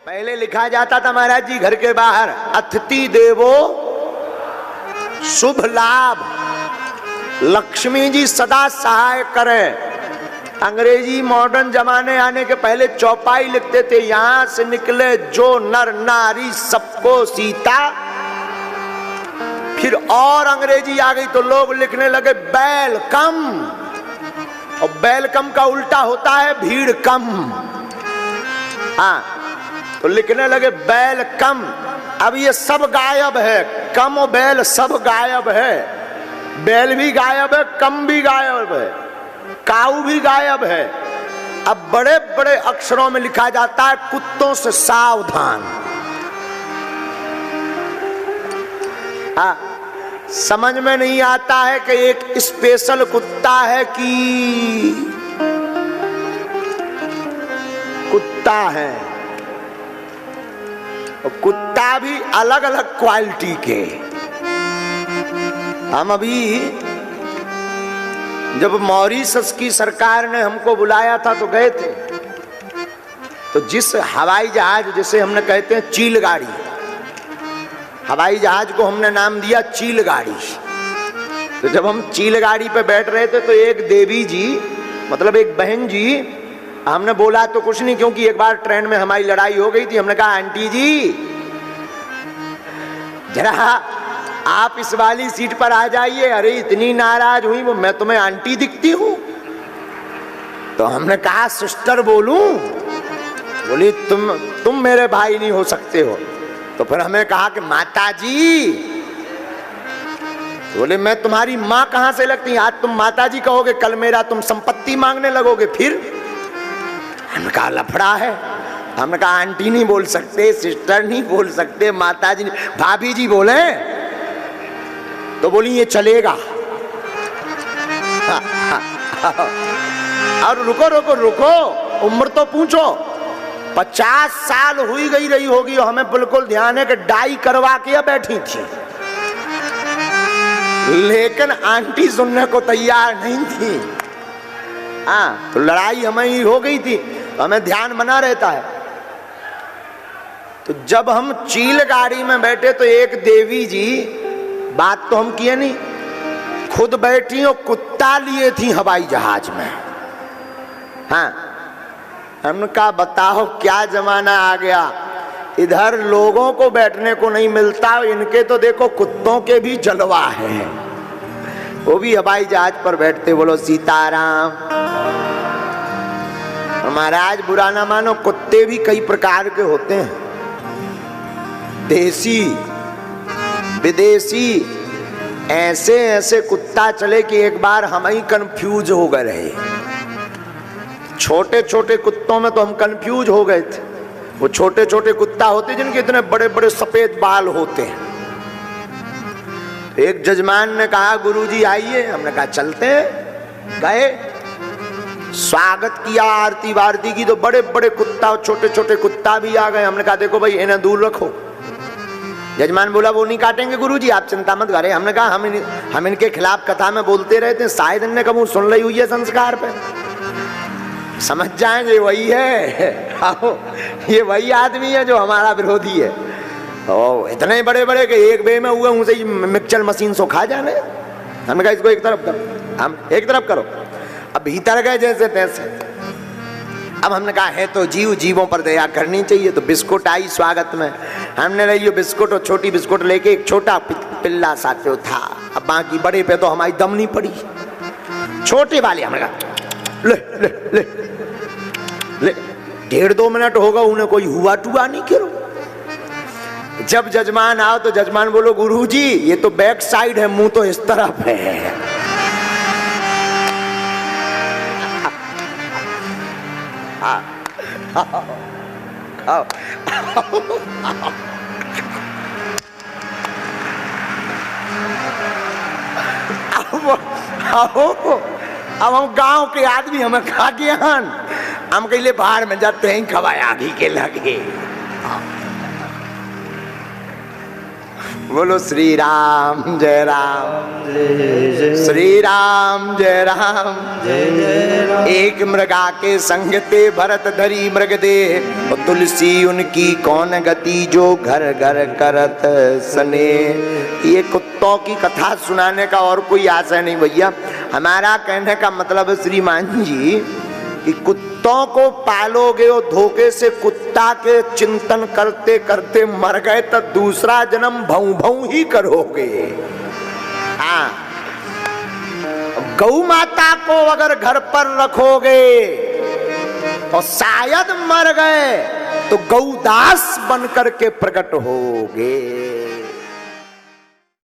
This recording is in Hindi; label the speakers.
Speaker 1: पहले लिखा जाता था महाराज जी घर के बाहर, अतिथि देवो शुभ लाभ, लक्ष्मी जी सदा सहाय करे। अंग्रेजी मॉडर्न जमाने आने के पहले चौपाई लिखते थे, यहां से निकले जो नर नारी सबको सीता। फिर और अंग्रेजी आ गई तो लोग लिखने लगे वेलकम, और वेलकम का उल्टा होता है भीड़ कम। हाँ, तो लिखने लगे बैल कम। अब ये सब गायब है, कम और बैल सब गायब है। बैल भी गायब है, कम भी गायब है, काऊ भी गायब है। अब बड़े बड़े अक्षरों में लिखा जाता है कुत्तों से सावधान। समझ में नहीं आता है कि एक स्पेशल कुत्ता है कि कुत्ता है, और कुत्ता भी अलग अलग क्वालिटी के। हम अभी जब मॉरिशस की सरकार ने हमको बुलाया था तो गए थे, तो जिस हवाई जहाज जिसे हमने कहते हैं चील गाड़ी, हवाई जहाज को हमने नाम दिया चील गाड़ी। तो जब हम चील गाड़ी पे बैठ रहे थे तो एक देवी जी, मतलब एक बहन जी, हमने बोला तो कुछ नहीं, क्योंकि एक बार ट्रेन में हमारी लड़ाई हो गई थी। हमने कहा आंटी जी जरा आप इस वाली सीट पर आ जाइए। अरे इतनी नाराज हुई वो, मैं तुम्हें आंटी दिखती हूं? तो हमने कहा सिस्टर बोलूं? बोली तुम मेरे भाई नहीं हो सकते हो। तो फिर हमें कहा कि माता जी। बोले मैं तुम्हारी माँ कहां से लगती? आज तुम माता जी कहोगे, कल मेरा तुम संपत्ति मांगने लगोगे। फिर हमने कहा लफड़ा है। हमने कहा आंटी नहीं बोल सकते, सिस्टर नहीं बोल सकते, माता जी नहीं, भाभी जी बोले। तो बोली ये चलेगा। और रुको रुको रुको, उम्र तो पूछो, 50 साल हुई गई रही होगी, और हमें बिल्कुल ध्यान है कि डाई करवा के बैठी थी, लेकिन आंटी सुनने को तैयार नहीं थी। हाँ, तो लड़ाई हमें हो गई थी, तो हमें ध्यान बना रहता है। तो जब हम चील गाड़ी में बैठे तो एक देवी जी, बात तो हम किए नहीं, खुद बैठी और कुत्ता लिए थी हवाई जहाज में। हाँ, हमने कहा बताओ क्या जमाना आ गया, इधर लोगों को बैठने को नहीं मिलता, इनके तो देखो कुत्तों के भी जलवा है, वो भी हवाई जहाज पर बैठते। बोलो सीताराम। महाराज बुरा ना मानो, कुत्ते भी कई प्रकार के होते हैं, देसी विदेशी। ऐसे ऐसे कुत्ता चले कि एक बार हम ही कंफ्यूज हो गए रहे। छोटे छोटे कुत्तों में तो हम कंफ्यूज हो गए थे। वो छोटे छोटे कुत्ता होते जिनके इतने बड़े बड़े सफेद बाल होते हैं। एक जजमान ने कहा गुरुजी आइए। हमने कहा चलते हैं। गए, स्वागत किया, आरती वारती की, तो बड़े बड़े कुत्ता, छोटे छोटे कुत्ता भी आ गए। हमने कहा देखो भाई इन्हें दूर रखो। जजमान बोला वो नहीं काटेंगे गुरुजी, आप चिंता मत करें। हमने कहा हम इनके खिलाफ कथा में बोलते रहते हैं, शायद इनने कभी सुन रही हुई है संस्कार पे, समझ जाएंगे वही है। ये वही आदमी है जो हमारा विरोधी है। तो इतने बड़े बड़े के एक बे में हुए उनसे मिक्सचर मशीन सो खा जाने। हमने कहा इसको एक तरफ करो, हम एक तरफ करो। अब भीतर गए जैसे तैसे। अब हमने कहा है तो जीवों पर दया करनी चाहिए। तो बिस्कुट आई स्वागत में, हमने लियो बिस्कुट, और छोटी बिस्कुट लेके एक छोटा पिल्ला साथ में था। अब बाकी बड़े पे तो हमारी दम नहीं पड़ी। छोटे वाले हमने कहा ले ले ले ले, 1.5-2 मिनट होगा, उन्हें कोई हुआ टुआ नहीं करो। जब जजमान आओ तो जजमान बोलो गुरुजी ये तो बैक साइड है, मुंह तो इस तरफ है। अब हम गांव के आदमी हमें खा गया, हम कहले बाहर में जाते हैं खवाए आगे के लगे। बोलो श्री राम जय राम, श्री राम जय राम। एक मृगा के संग ते भरत धरी मृग दे, और तुलसी उनकी कौन गति जो घर घर करत सने। ये कुत्तों की कथा सुनाने का और कोई आशय नहीं भैया। हमारा कहने का मतलब है श्रीमान जी कि कुत्तों को पालोगे और धोखे से कुत्ता के चिंतन करते करते मर गए तो दूसरा जन्म भौं भौं ही करोगे। हाँ, गौ माता को अगर घर पर रखोगे तो शायद मर गए तो गौदास बनकर के प्रकट होगे।